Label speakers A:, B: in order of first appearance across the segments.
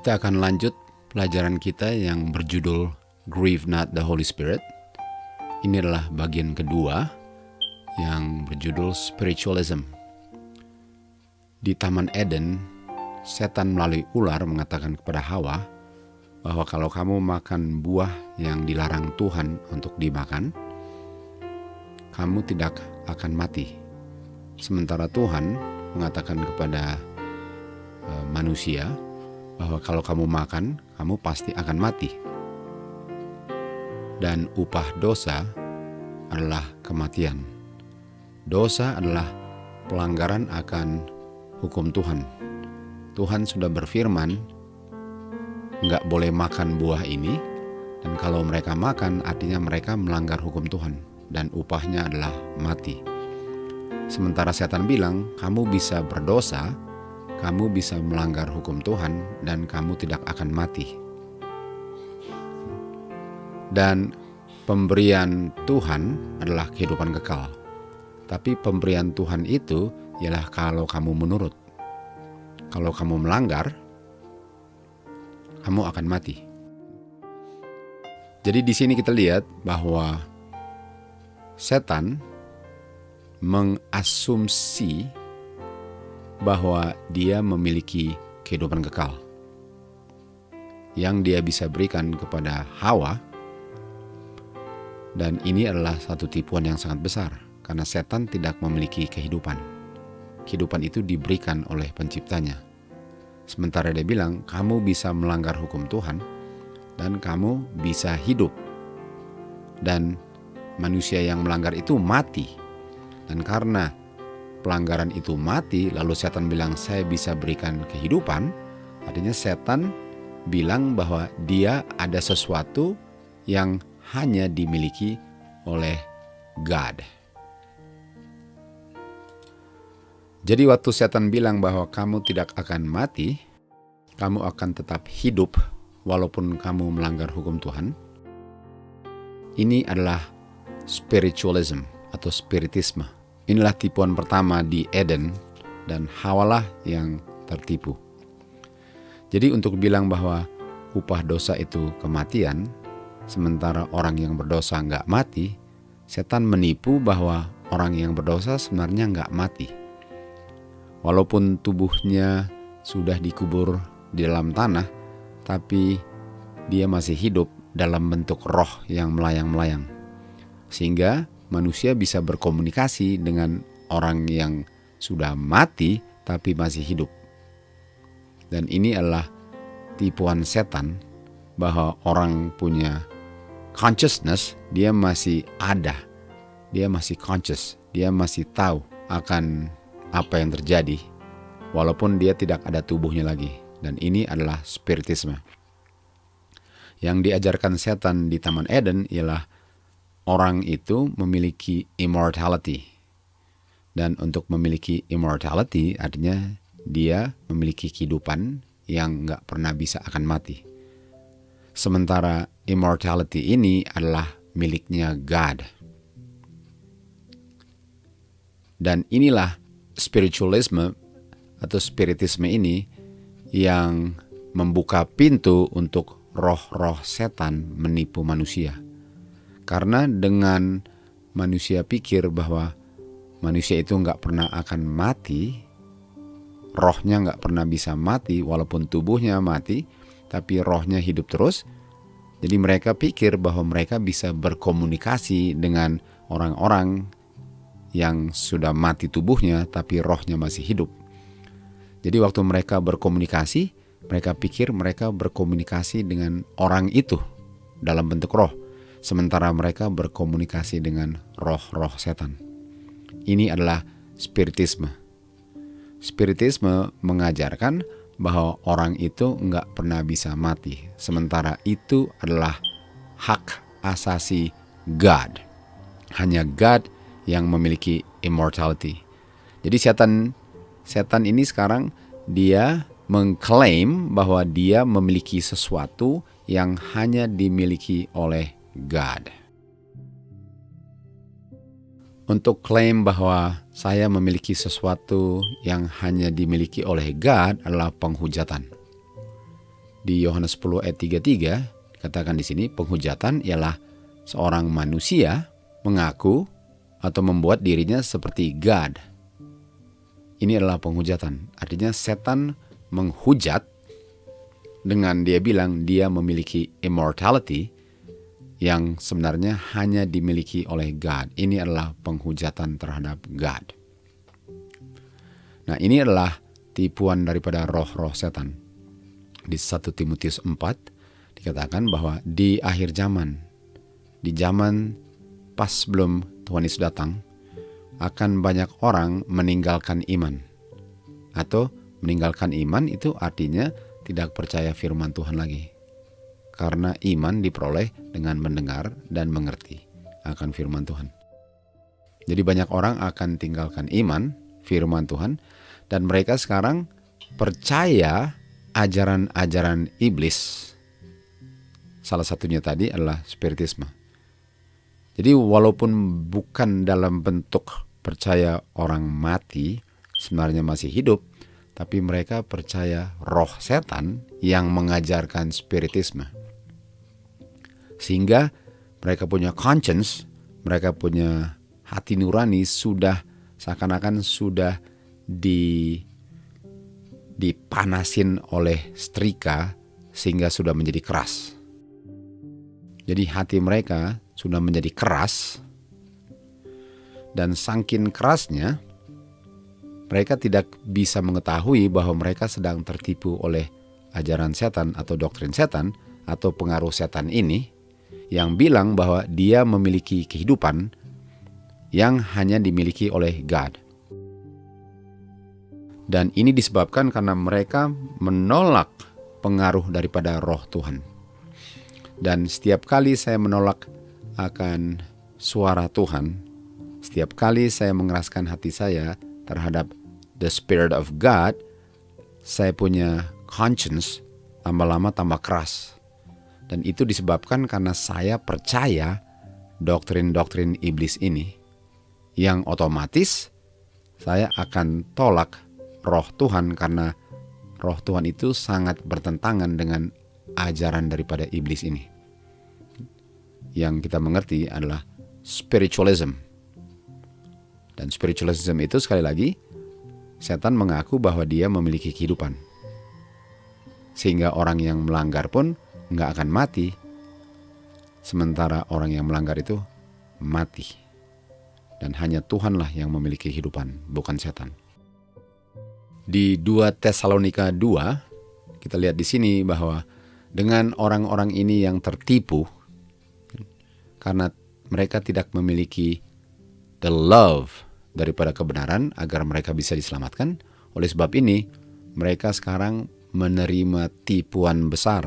A: Kita akan lanjut pelajaran kita yang berjudul Grieve Not the Holy Spirit. Ini adalah bagian kedua yang berjudul Spiritualism. Di Taman Eden, setan melalui ular mengatakan kepada Hawa bahwa kalau kamu makan buah yang dilarang Tuhan untuk dimakan, kamu tidak akan mati. Sementara Tuhan mengatakan kepada manusia bahwa kalau kamu makan, kamu pasti akan mati. Dan upah dosa adalah kematian. Dosa adalah pelanggaran akan hukum Tuhan. Tuhan sudah berfirman, nggak boleh makan buah ini, dan kalau mereka makan, artinya mereka melanggar hukum Tuhan, dan upahnya adalah mati. Sementara setan bilang, kamu bisa berdosa, kamu bisa melanggar hukum Tuhan, dan kamu tidak akan mati. Dan pemberian Tuhan adalah kehidupan kekal. Tapi pemberian Tuhan itu ialah kalau kamu menurut. Kalau kamu melanggar, kamu akan mati. Jadi di sini kita lihat bahwa setan mengasumsi bahwa dia memiliki kehidupan kekal yang dia bisa berikan kepada Hawa, dan ini adalah satu tipuan yang sangat besar karena setan tidak memiliki kehidupan. Kehidupan itu diberikan oleh penciptanya. Sementara dia bilang, kamu bisa melanggar hukum Tuhan dan kamu bisa hidup. Dan manusia yang melanggar itu mati. Dan karena pelanggaran itu mati, lalu setan bilang, saya bisa berikan kehidupan. Artinya setan bilang bahwa dia ada sesuatu yang hanya dimiliki oleh God. Jadi waktu setan bilang bahwa kamu tidak akan mati, kamu akan tetap hidup walaupun kamu melanggar hukum Tuhan, ini adalah spiritualism atau spiritisme. Inilah tipuan pertama di Eden, dan Hawalah yang tertipu. Jadi untuk bilang bahwa upah dosa itu kematian, sementara orang yang berdosa nggak mati, setan menipu bahwa orang yang berdosa sebenarnya nggak mati. Walaupun tubuhnya sudah dikubur di dalam tanah, tapi dia masih hidup dalam bentuk roh yang melayang-melayang. Sehingga manusia bisa berkomunikasi dengan orang yang sudah mati tapi masih hidup. Dan ini adalah tipuan setan bahwa orang punya consciousness, dia masih ada, dia masih conscious, dia masih tahu akan apa yang terjadi walaupun dia tidak ada tubuhnya lagi. Dan ini adalah spiritisme. Yang diajarkan setan di Taman Eden ialah orang itu memiliki immortality. Dan untuk memiliki immortality artinya dia memiliki kehidupan yang gak pernah bisa akan mati. Sementara immortality ini adalah miliknya God. Dan inilah spiritualisme atau spiritisme ini yang membuka pintu untuk roh-roh setan menipu manusia. Karena dengan manusia pikir bahwa manusia itu nggak pernah akan mati, rohnya nggak pernah bisa mati walaupun tubuhnya mati, tapi rohnya hidup terus. Jadi mereka pikir bahwa mereka bisa berkomunikasi dengan orang-orang yang sudah mati tubuhnya tapi rohnya masih hidup. Jadi waktu mereka berkomunikasi, mereka pikir mereka berkomunikasi dengan orang itu dalam bentuk roh, sementara mereka berkomunikasi dengan roh-roh setan. Ini adalah spiritisme. Spiritisme mengajarkan bahwa orang itu nggak pernah bisa mati, sementara itu adalah hak asasi God. Hanya God yang memiliki immortality. Jadi setan ini sekarang dia mengklaim bahwa dia memiliki sesuatu yang hanya dimiliki oleh God. Untuk klaim bahwa saya memiliki sesuatu yang hanya dimiliki oleh God adalah penghujatan. Di Yohanes 10 ayat 33 dikatakan di sini, penghujatan ialah seorang manusia mengaku atau membuat dirinya seperti God. Ini adalah penghujatan. Artinya setan menghujat dengan dia bilang dia memiliki immortality yang sebenarnya hanya dimiliki oleh God. Ini adalah penghujatan terhadap God. Nah, ini adalah tipuan daripada roh-roh setan. Di 1 Timotius 4 dikatakan bahwa di akhir zaman, di zaman pas sebelum Tuhan Yesus datang, akan banyak orang meninggalkan iman. Atau meninggalkan iman itu artinya tidak percaya firman Tuhan lagi. Karena iman diperoleh dengan mendengar dan mengerti akan firman Tuhan. Jadi banyak orang akan tinggalkan iman, firman Tuhan, dan mereka sekarang percaya ajaran-ajaran iblis. Salah satunya tadi adalah spiritisme. Jadi walaupun bukan dalam bentuk percaya orang mati, sebenarnya masih hidup, tapi mereka percaya roh setan yang mengajarkan spiritisme. Sehingga mereka punya conscience, mereka punya hati nurani sudah seakan-akan sudah dipanasin oleh setrika sehingga sudah menjadi keras. Jadi hati mereka sudah menjadi keras, dan saking kerasnya mereka tidak bisa mengetahui bahwa mereka sedang tertipu oleh ajaran setan atau doktrin setan atau pengaruh setan ini yang bilang bahwa dia memiliki kehidupan yang hanya dimiliki oleh God. Dan ini disebabkan karena mereka menolak pengaruh daripada roh Tuhan. Dan setiap kali saya menolak akan suara Tuhan, setiap kali saya mengeraskan hati saya terhadap the Spirit of God, saya punya conscience lama-lama tambah keras. Dan itu disebabkan karena saya percaya doktrin-doktrin iblis ini, yang otomatis saya akan tolak roh Tuhan karena roh Tuhan itu sangat bertentangan dengan ajaran daripada iblis ini. Yang kita mengerti adalah spiritualism. Dan spiritualism itu sekali lagi, setan mengaku bahwa dia memiliki kehidupan. Sehingga orang yang melanggar pun nggak akan mati. Sementara orang yang melanggar itu mati. Dan hanya Tuhanlah yang memiliki kehidupan, bukan setan. Di 2 Tesalonika 2, kita lihat di sini bahwa dengan orang-orang ini yang tertipu, karena mereka tidak memiliki the love daripada kebenaran agar mereka bisa diselamatkan. Oleh sebab ini, mereka sekarang menerima tipuan besar.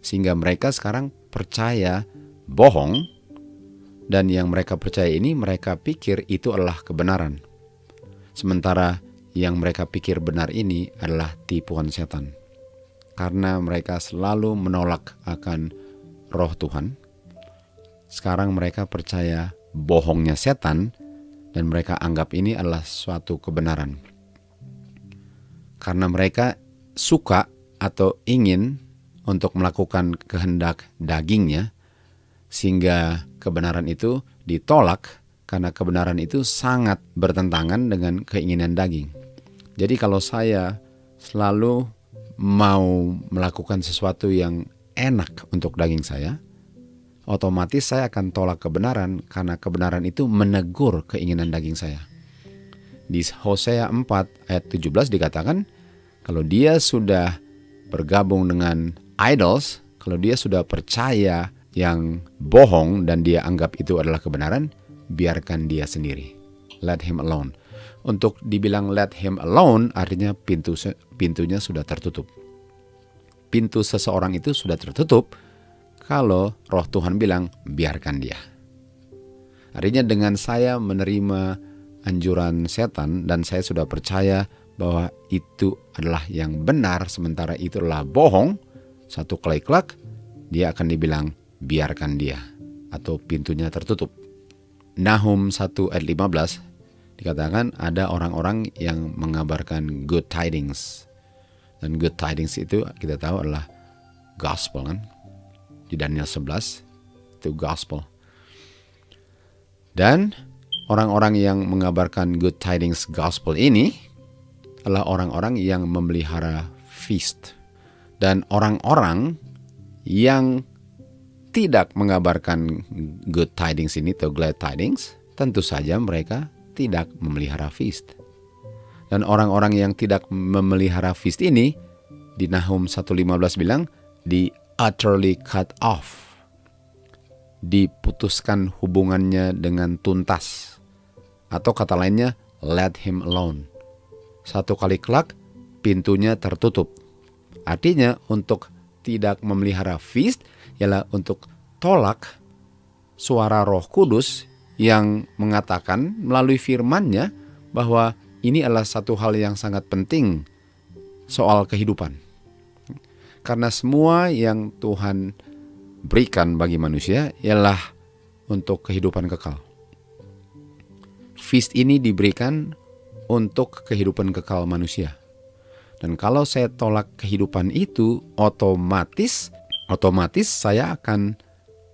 A: Sehingga mereka sekarang percaya bohong, dan yang mereka percaya ini mereka pikir itu adalah kebenaran. Sementara yang mereka pikir benar ini adalah tipuan setan. Karena mereka selalu menolak akan roh Tuhan, sekarang mereka percaya bohongnya setan dan mereka anggap ini adalah suatu kebenaran. Karena mereka suka atau ingin untuk melakukan kehendak dagingnya, sehingga kebenaran itu ditolak karena kebenaran itu sangat bertentangan dengan keinginan daging. Jadi kalau saya selalu mau melakukan sesuatu yang enak untuk daging saya, otomatis saya akan tolak kebenaran karena kebenaran itu menegur keinginan daging saya. Di Hosea 4 ayat 17 dikatakan, kalau dia sudah bergabung dengan idols, kalau dia sudah percaya yang bohong dan dia anggap itu adalah kebenaran, biarkan dia sendiri. Let him alone. Untuk dibilang let him alone artinya pintunya sudah tertutup. Pintu seseorang itu sudah tertutup kalau roh Tuhan bilang biarkan dia. Artinya dengan saya menerima anjuran setan dan saya sudah percaya bahwa itu adalah yang benar sementara itu adalah bohong, satu klik, dia akan dibilang biarkan dia atau pintunya tertutup. Nahum 1 ayat 15 dikatakan ada orang-orang yang mengabarkan good tidings. Dan good tidings itu kita tahu adalah gospel kan. Di Daniel 11 itu gospel. Dan orang-orang yang mengabarkan good tidings gospel ini adalah orang-orang yang memelihara feast. Dan orang-orang yang tidak mengabarkan good tidings ini atau glad tidings, tentu saja mereka tidak memelihara feast. Dan orang-orang yang tidak memelihara feast ini, di Nahum 1:15 bilang, di utterly cut off. Diputuskan hubungannya dengan tuntas. Atau kata lainnya, let him alone. Satu kali kelak, pintunya tertutup. Artinya untuk tidak memelihara feast, ialah untuk tolak suara Roh Kudus yang mengatakan melalui firman-Nya bahwa ini adalah satu hal yang sangat penting soal kehidupan. Karena semua yang Tuhan berikan bagi manusia ialah untuk kehidupan kekal. Feast ini diberikan untuk kehidupan kekal manusia. Dan kalau saya tolak kehidupan itu, otomatis saya akan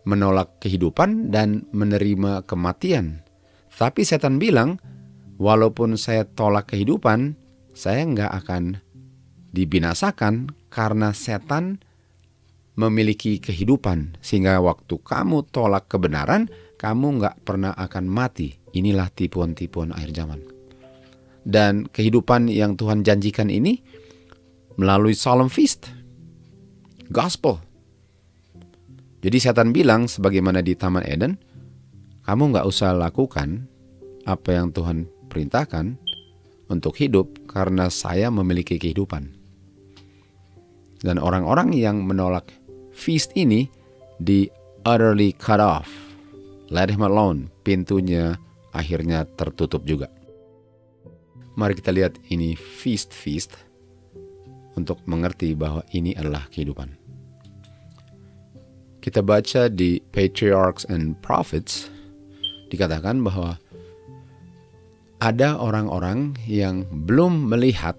A: menolak kehidupan dan menerima kematian. Tapi setan bilang, walaupun saya tolak kehidupan, saya nggak akan dibinasakan karena setan memiliki kehidupan. Sehingga waktu kamu tolak kebenaran, kamu nggak pernah akan mati. Inilah tipuan-tipuan akhir zaman. Dan kehidupan yang Tuhan janjikan ini melalui solemn feast, gospel. Jadi setan bilang sebagaimana di Taman Eden, kamu nggak usah lakukan apa yang Tuhan perintahkan untuk hidup karena saya memiliki kehidupan. Dan orang-orang yang menolak feast ini di utterly cut off. Let him alone. Pintunya akhirnya tertutup juga. Mari kita lihat ini feast untuk mengerti bahwa ini adalah kehidupan. Kita baca di Patriarchs and Prophets, dikatakan bahwa ada orang-orang yang belum melihat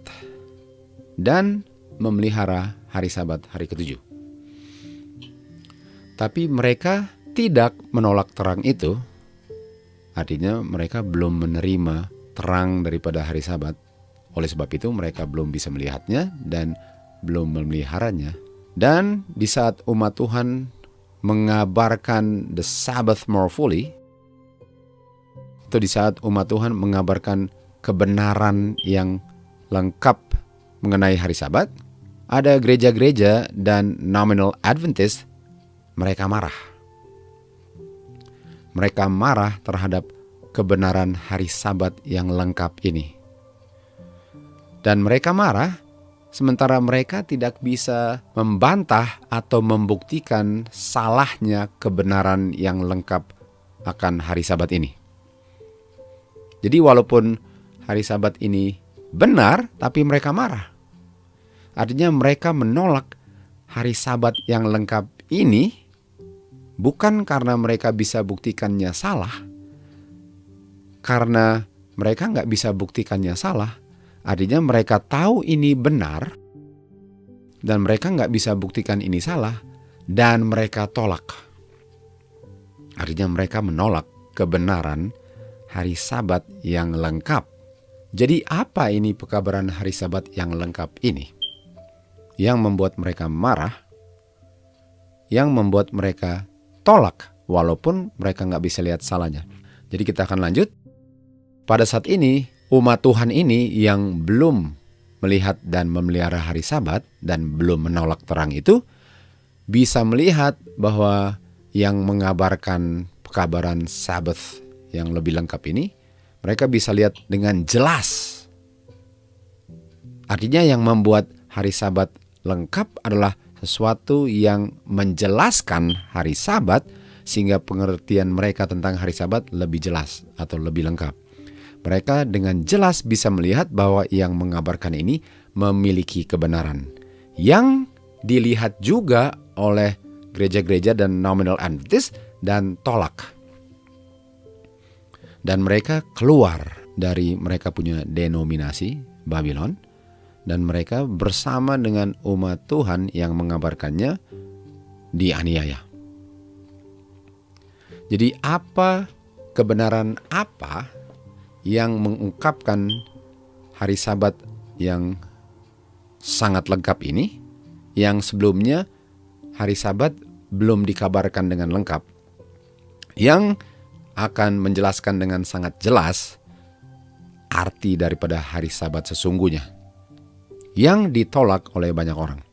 A: dan memelihara hari Sabat hari ke-7. Tapi mereka tidak menolak terang itu, artinya mereka belum menerima terang daripada hari Sabat. Oleh sebab itu mereka belum bisa melihatnya dan belum memeliharanya. Dan di saat umat Tuhan mengabarkan the Sabbath more fully, itu di saat umat Tuhan mengabarkan kebenaran yang lengkap mengenai hari Sabat, ada gereja-gereja dan nominal Adventist, mereka marah. Mereka marah terhadap kebenaran hari Sabat yang lengkap ini. Dan mereka marah sementara mereka tidak bisa membantah atau membuktikan salahnya kebenaran yang lengkap akan hari Sabat ini. Jadi walaupun hari Sabat ini benar, tapi mereka marah. Artinya mereka menolak hari Sabat yang lengkap ini bukan karena mereka bisa buktikannya salah. Karena mereka nggak bisa buktikannya salah, artinya mereka tahu ini benar dan mereka nggak bisa buktikan ini salah dan mereka tolak. Artinya mereka menolak kebenaran hari Sabat yang lengkap. Jadi apa ini pekabaran hari Sabat yang lengkap ini? Yang membuat mereka marah, yang membuat mereka tolak walaupun mereka nggak bisa lihat salahnya. Jadi kita akan lanjut. Pada saat ini, umat Tuhan ini yang belum melihat dan memelihara hari Sabat dan belum menolak terang itu, bisa melihat bahwa yang mengabarkan pekabaran Sabbath yang lebih lengkap ini, mereka bisa lihat dengan jelas. Artinya yang membuat hari Sabat lengkap adalah sesuatu yang menjelaskan hari Sabat sehingga pengertian mereka tentang hari Sabat lebih jelas atau lebih lengkap. Mereka dengan jelas bisa melihat bahwa yang mengabarkan ini memiliki kebenaran. Yang dilihat juga oleh gereja-gereja dan nominal Adventist dan tolak. Dan mereka keluar dari mereka punya denominasi Babylon dan mereka bersama dengan umat Tuhan yang mengabarkannya dianiaya. Jadi kebenaran apa yang mengungkapkan hari Sabat yang sangat lengkap ini, yang sebelumnya hari Sabat belum dikabarkan dengan lengkap, yang akan menjelaskan dengan sangat jelas arti daripada hari Sabat sesungguhnya, yang ditolak oleh banyak orang.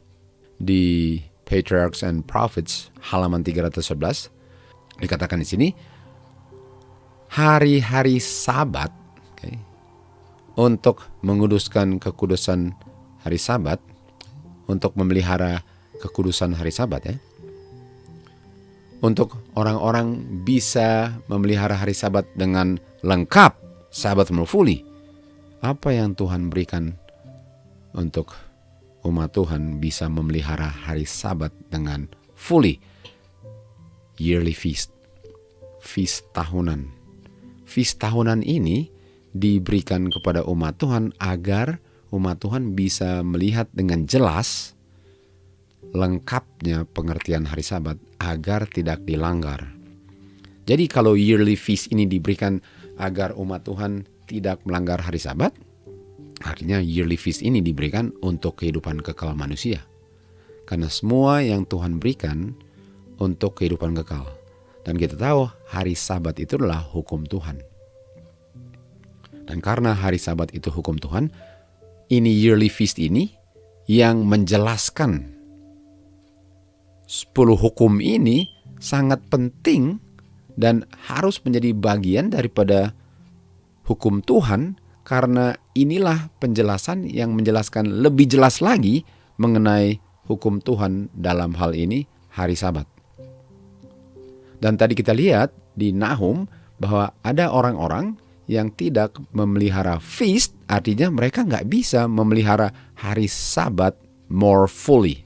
A: Di Patriarchs and Prophets halaman 311 dikatakan di sini, hari-hari Sabat, untuk menguduskan kekudusan hari Sabat, untuk memelihara kekudusan hari Sabat, untuk orang-orang bisa memelihara hari Sabat dengan lengkap, Sabbath fully. Apa yang Tuhan berikan untuk umat Tuhan bisa memelihara hari Sabat dengan fully? Yearly feast, feast tahunan. Feast tahunan ini diberikan kepada umat Tuhan agar umat Tuhan bisa melihat dengan jelas lengkapnya pengertian hari Sabat agar tidak dilanggar. Jadi kalau yearly feast ini diberikan agar umat Tuhan tidak melanggar hari Sabat, artinya yearly feast ini diberikan untuk kehidupan kekal manusia. Karena semua yang Tuhan berikan untuk kehidupan kekal. Dan kita tahu hari Sabat itu adalah hukum Tuhan. Dan karena hari Sabat itu hukum Tuhan, ini yearly feast ini yang menjelaskan 10 hukum ini sangat penting dan harus menjadi bagian daripada hukum Tuhan, karena inilah penjelasan yang menjelaskan lebih jelas lagi mengenai hukum Tuhan dalam hal ini hari Sabat. Dan tadi kita lihat di Nahum bahwa ada orang-orang yang tidak memelihara feast, artinya mereka nggak bisa memelihara hari Sabat more fully.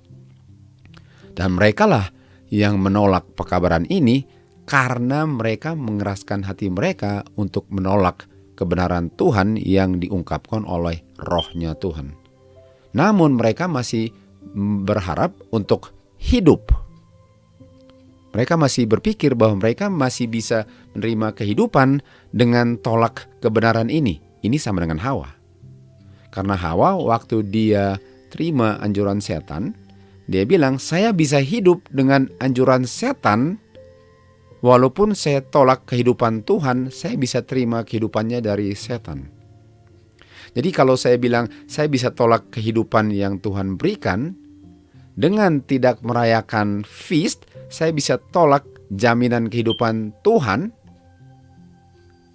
A: Dan merekalah yang menolak pekabaran ini karena mereka mengeraskan hati mereka untuk menolak kebenaran Tuhan yang diungkapkan oleh Roh-Nya Tuhan. Namun mereka masih berharap untuk hidup. Mereka masih berpikir bahwa mereka masih bisa menerima kehidupan dengan tolak kebenaran ini. Ini sama dengan Hawa. Karena Hawa waktu dia terima anjuran setan, dia bilang, saya bisa hidup dengan anjuran setan, walaupun saya tolak kehidupan Tuhan, saya bisa terima kehidupannya dari setan. Jadi kalau saya bilang, saya bisa tolak kehidupan yang Tuhan berikan, dengan tidak merayakan feast, saya bisa tolak jaminan kehidupan Tuhan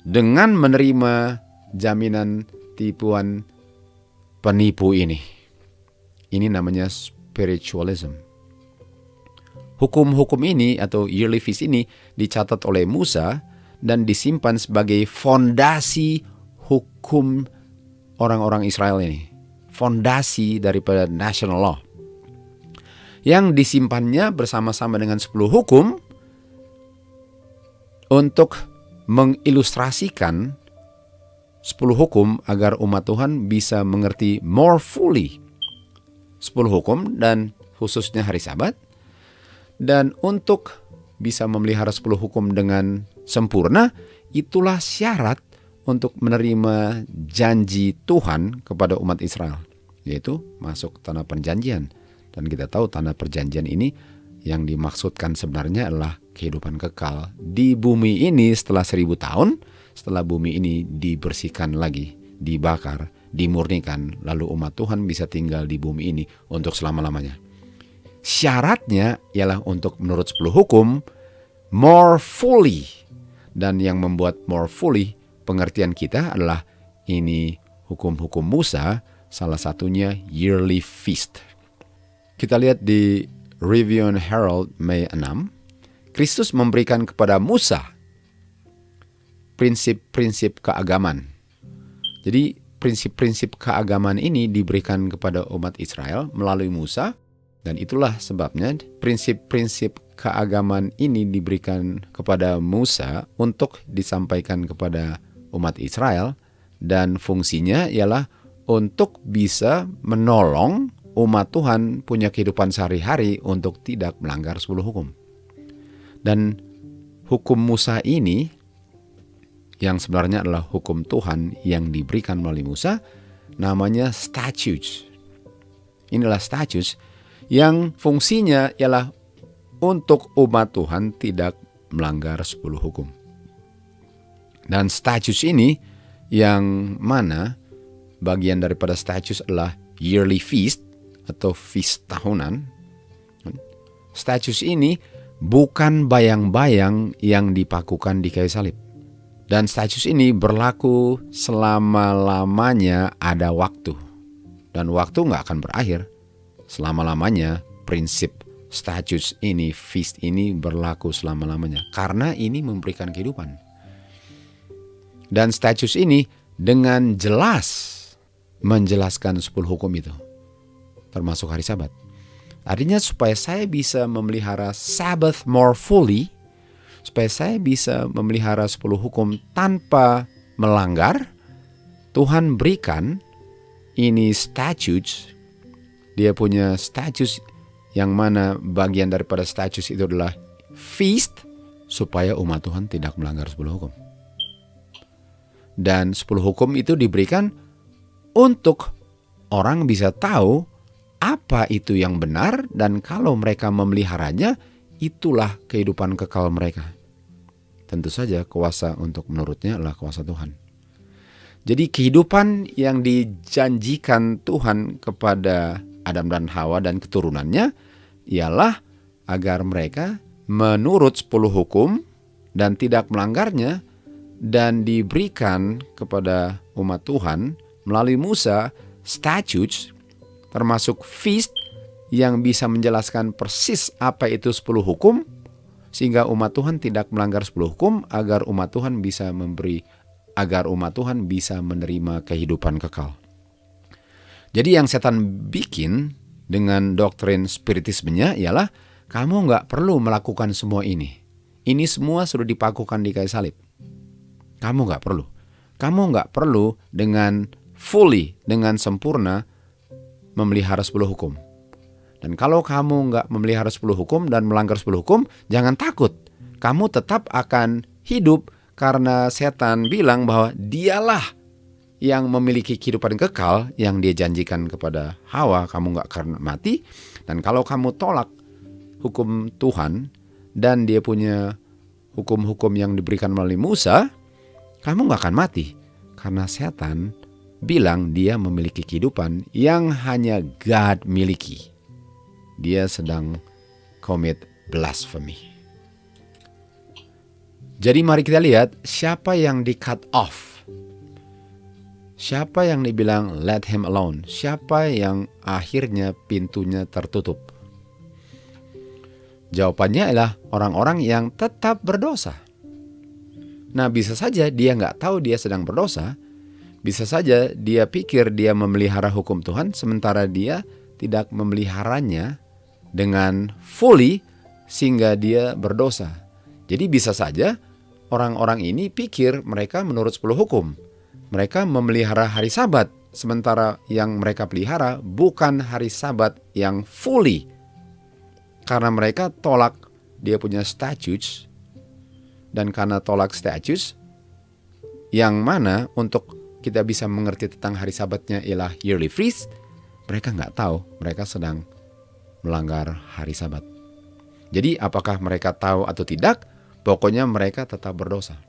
A: dengan menerima jaminan tipuan penipu ini. Ini namanya spiritualism. Hukum-hukum ini atau yearly feast ini dicatat oleh Musa dan disimpan sebagai fondasi hukum orang-orang Israel ini. Fondasi daripada national law. Yang disimpannya bersama-sama dengan 10 hukum untuk mengilustrasikan 10 hukum agar umat Tuhan bisa mengerti more fully 10 hukum dan khususnya hari Sabat. Dan untuk bisa memelihara 10 hukum dengan sempurna, itulah syarat untuk menerima janji Tuhan kepada umat Israel, yaitu masuk tanah perjanjian. Dan kita tahu tanah perjanjian ini yang dimaksudkan sebenarnya adalah kehidupan kekal di bumi ini setelah 1000 tahun, setelah bumi ini dibersihkan lagi, dibakar, dimurnikan, lalu umat Tuhan bisa tinggal di bumi ini untuk selama-lamanya. Syaratnya ialah untuk menurut 10 hukum more fully. Dan yang membuat more fully pengertian kita adalah ini hukum-hukum Musa, salah satunya yearly feast. Kita lihat di Review and Herald Mei 6, Kristus memberikan kepada Musa prinsip-prinsip keagamaan. Jadi prinsip-prinsip keagamaan ini diberikan kepada umat Israel melalui Musa, dan itulah sebabnya prinsip-prinsip keagamaan ini diberikan kepada Musa untuk disampaikan kepada umat Israel, dan fungsinya ialah untuk bisa menolong umat Tuhan punya kehidupan sehari-hari untuk tidak melanggar 10 hukum. Dan hukum Musa ini, yang sebenarnya adalah hukum Tuhan yang diberikan melalui Musa, namanya statutes. Inilah statutes yang fungsinya ialah untuk umat Tuhan tidak melanggar 10 hukum. Dan statutes ini yang mana bagian daripada statutes adalah yearly feast atau feast tahunan. Statutes ini bukan bayang-bayang yang dipakukan di kayu salib. Dan statutes ini berlaku selama-lamanya ada waktu. Dan waktu nggak akan berakhir. Selama-lamanya prinsip statutes ini, feast ini berlaku selama-lamanya. Karena ini memberikan kehidupan. Dan statutes ini dengan jelas menjelaskan 10 hukum itu. Termasuk hari Sabat. Artinya supaya saya bisa memelihara Sabbath more fully, supaya saya bisa memelihara 10 hukum tanpa melanggar, Tuhan berikan ini statutes. Dia punya statutes yang mana bagian daripada statutes itu adalah feast, supaya umat Tuhan tidak melanggar 10 hukum. Dan 10 hukum itu diberikan untuk orang bisa tahu apa itu yang benar, dan kalau mereka memeliharanya, itulah kehidupan kekal mereka. Tentu saja kuasa untuk menurutnya adalah kuasa Tuhan. Jadi kehidupan yang dijanjikan Tuhan kepada Adam dan Hawa dan keturunannya ialah agar mereka menurut 10 hukum dan tidak melanggarnya, dan diberikan kepada umat Tuhan melalui Musa statutes termasuk feast yang bisa menjelaskan persis apa itu 10 hukum, sehingga umat Tuhan tidak melanggar 10 hukum, agar umat Tuhan bisa menerima kehidupan kekal. Jadi yang setan bikin dengan doktrin spiritismenya ialah kamu nggak perlu melakukan semua ini. Ini semua sudah dipakukan di kayu salib. Kamu nggak perlu. Kamu nggak perlu dengan fully, dengan sempurna memelihara 10 hukum. Dan kalau kamu nggak memelihara 10 hukum dan melanggar 10 hukum, jangan takut. Kamu tetap akan hidup karena setan bilang bahwa dialah yang memiliki kehidupan kekal yang dia janjikan kepada Hawa, kamu nggak akan mati. Dan kalau kamu tolak hukum Tuhan dan dia punya hukum-hukum yang diberikan melalui Musa, kamu nggak akan mati. Karena setan bilang dia memiliki kehidupan yang hanya God miliki. Dia sedang commit blasphemy. Jadi mari kita lihat siapa yang di cut off. Siapa yang dibilang let him alone. Siapa yang akhirnya pintunya tertutup. Jawabannya adalah orang-orang yang tetap berdosa. Nah, bisa saja dia nggak tahu dia sedang berdosa. Bisa saja dia pikir dia memelihara hukum Tuhan, sementara dia tidak memeliharanya dengan fully sehingga dia berdosa. Jadi bisa saja orang-orang ini pikir mereka menurut 10 hukum. Mereka memelihara hari Sabat, sementara yang mereka pelihara bukan hari Sabat yang fully. Karena mereka tolak dia punya statutes, dan karena tolak statutes, yang mana untuk kita bisa mengerti tentang hari Sabatnya ialah yearly feast, mereka nggak tahu mereka sedang melanggar hari Sabat. Jadi apakah mereka tahu atau tidak, pokoknya mereka tetap berdosa.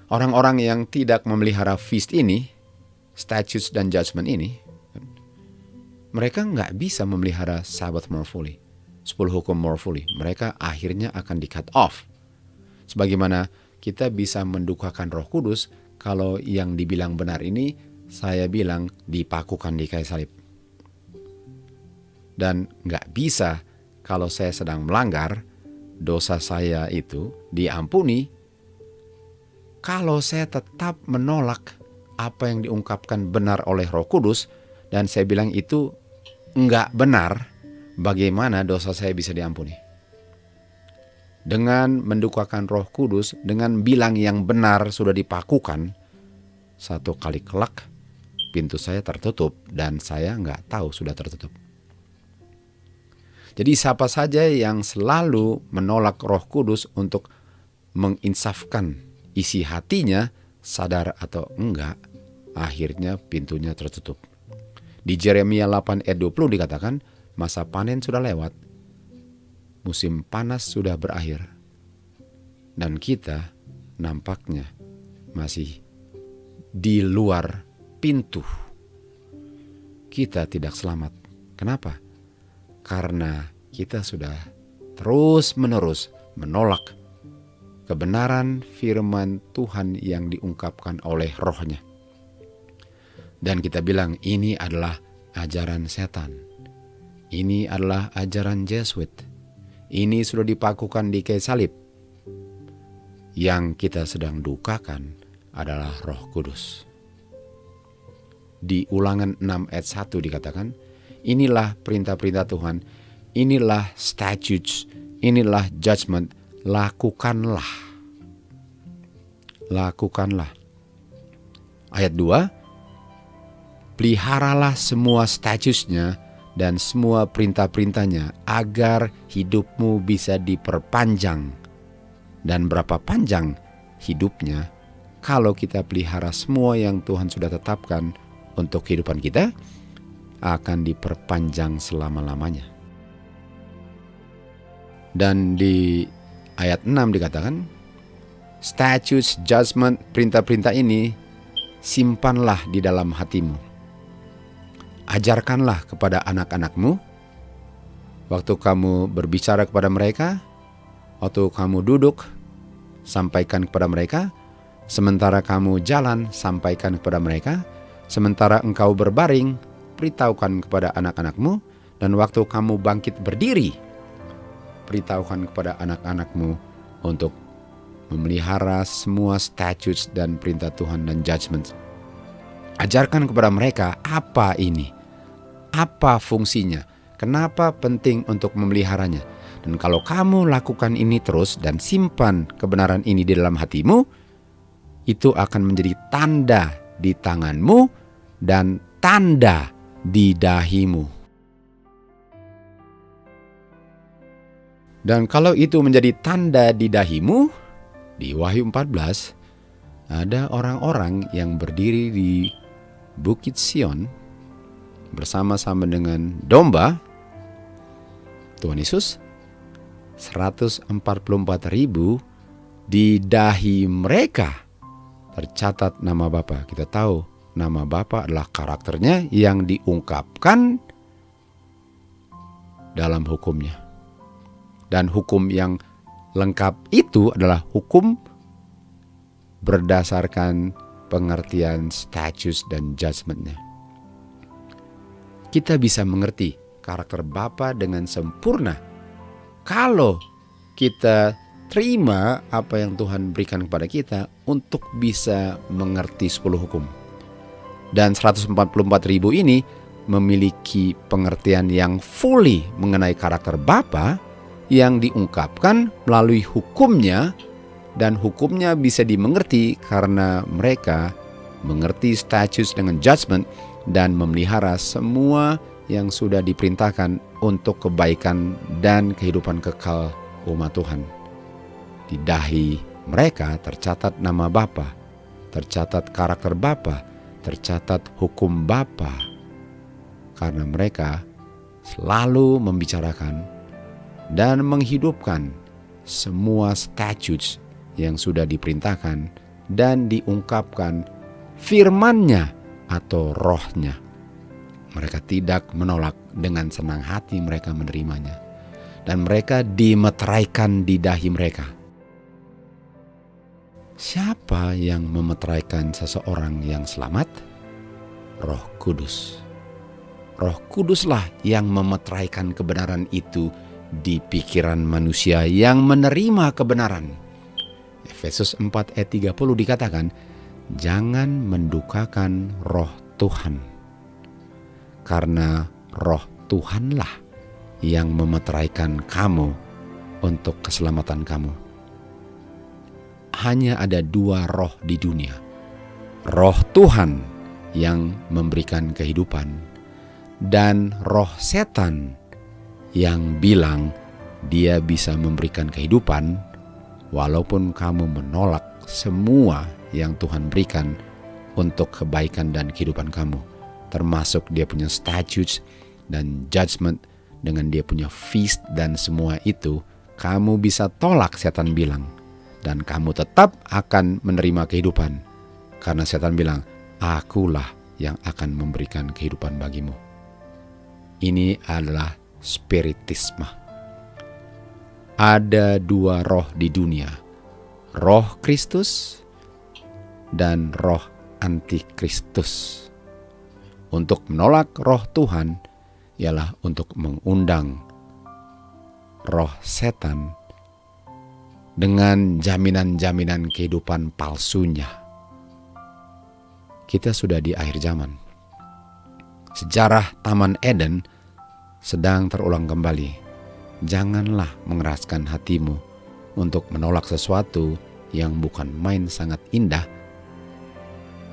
A: Orang-orang yang tidak memelihara feast ini, statutes dan judgment ini, mereka nggak bisa memelihara Sabbath more fully, 10 hukum more fully. Mereka akhirnya akan di cut off. Sebagaimana kita bisa mendukakan Roh Kudus kalau yang dibilang benar ini saya bilang dipakukan di kayu salib. Dan nggak bisa kalau saya sedang melanggar, dosa saya itu diampuni kalau saya tetap menolak apa yang diungkapkan benar oleh Roh Kudus dan saya bilang itu enggak benar, bagaimana dosa saya bisa diampuni? Dengan mendukakan Roh Kudus, dengan bilang yang benar sudah dipakukan, satu kali kelak pintu saya tertutup dan saya nggak tahu sudah tertutup. Jadi siapa saja yang selalu menolak Roh Kudus untuk menginsafkan isi hatinya, sadar atau enggak, akhirnya pintunya tertutup. Di Yeremia 8 ayat 20 dikatakan, masa panen sudah lewat, musim panas sudah berakhir, dan kita nampaknya masih di luar pintu. Kita tidak selamat. Kenapa? Karena kita sudah terus-menerus menolak kebenaran firman Tuhan yang diungkapkan oleh Roh-Nya. Dan kita bilang ini adalah ajaran setan. Ini adalah ajaran Jesuit. Ini sudah dipakukan di kayu salib. Yang kita sedang dukakan adalah Roh Kudus. Di Ulangan 6 ayat 1 dikatakan, inilah perintah-perintah Tuhan, inilah statutes, inilah judgment, lakukanlah. Lakukanlah. Ayat 2, peliharalah semua statusnya dan semua perintah-perintahnya agar hidupmu bisa diperpanjang. Dan berapa panjang hidupnya kalau kita pelihara semua yang Tuhan sudah tetapkan untuk kehidupan kita, akan diperpanjang selama-lamanya. Dan di ayat 6 dikatakan, statutes, judgment, perintah-perintah ini simpanlah di dalam hatimu. Ajarkanlah kepada anak-anakmu, waktu kamu berbicara kepada mereka, waktu kamu duduk, sampaikan kepada mereka, sementara kamu jalan, sampaikan kepada mereka, sementara engkau berbaring, beritahukan kepada anak-anakmu, dan waktu kamu bangkit berdiri, beritahukan kepada anak-anakmu untuk memelihara semua statutes dan perintah Tuhan dan judgment. Ajarkan kepada mereka apa ini, apa fungsinya, kenapa penting untuk memeliharanya. Dan kalau kamu lakukan ini terus dan simpan kebenaran ini di dalam hatimu, itu akan menjadi tanda di tanganmu dan tanda di dahimu. Dan kalau itu menjadi tanda di dahimu, di Wahyu 14, ada orang-orang yang berdiri di Bukit Sion bersama-sama dengan domba, Tuhan Yesus, 144.000 di dahi mereka tercatat nama Bapa. Kita tahu nama Bapa adalah karakternya yang diungkapkan dalam hukumnya. Dan hukum yang lengkap itu adalah hukum berdasarkan pengertian status dan judgment-nya. Kita bisa mengerti karakter Bapa dengan sempurna kalau kita terima apa yang Tuhan berikan kepada kita untuk bisa mengerti 10 hukum. Dan 144.000 ini memiliki pengertian yang fully mengenai karakter Bapa yang diungkapkan melalui hukumnya, dan hukumnya bisa dimengerti karena mereka mengerti status dengan judgment dan memelihara semua yang sudah diperintahkan untuk kebaikan dan kehidupan kekal umat Tuhan. Di dahi mereka tercatat nama Bapa, tercatat karakter Bapa, tercatat hukum Bapa, karena mereka selalu membicarakan dan menghidupkan semua statutes yang sudah diperintahkan dan diungkapkan firman-Nya atau Roh-Nya. Mereka tidak menolak, dengan senang hati mereka menerimanya. Dan mereka dimeteraikan di dahi mereka. Siapa yang memeteraikan seseorang yang selamat? Roh Kudus. Roh Kuduslah yang memeteraikan kebenaran itu di pikiran manusia yang menerima kebenaran. Efesus 4 ayat 30 dikatakan, jangan mendukakan Roh Tuhan. Karena Roh Tuhanlah yang memeteraikan kamu untuk keselamatan kamu. Hanya ada 2 roh di dunia. Roh Tuhan yang memberikan kehidupan, dan roh setan yang bilang dia bisa memberikan kehidupan walaupun kamu menolak semua yang Tuhan berikan untuk kebaikan dan kehidupan kamu, termasuk dia punya statutes dan judgment dengan dia punya feast dan semua itu. Kamu bisa tolak, setan bilang, dan kamu tetap akan menerima kehidupan, karena setan bilang, akulah yang akan memberikan kehidupan bagimu. Ini adalah spiritisme. Ada dua roh di dunia, roh Kristus dan roh antikristus. Untuk menolak roh Tuhan ialah untuk mengundang roh setan dengan jaminan-jaminan kehidupan palsunya. Kita sudah di akhir zaman. Sejarah Taman Eden sedang terulang kembali. Janganlah mengeraskan hatimu untuk menolak sesuatu yang bukan main sangat indah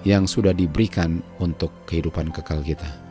A: yang sudah diberikan untuk kehidupan kekal kita.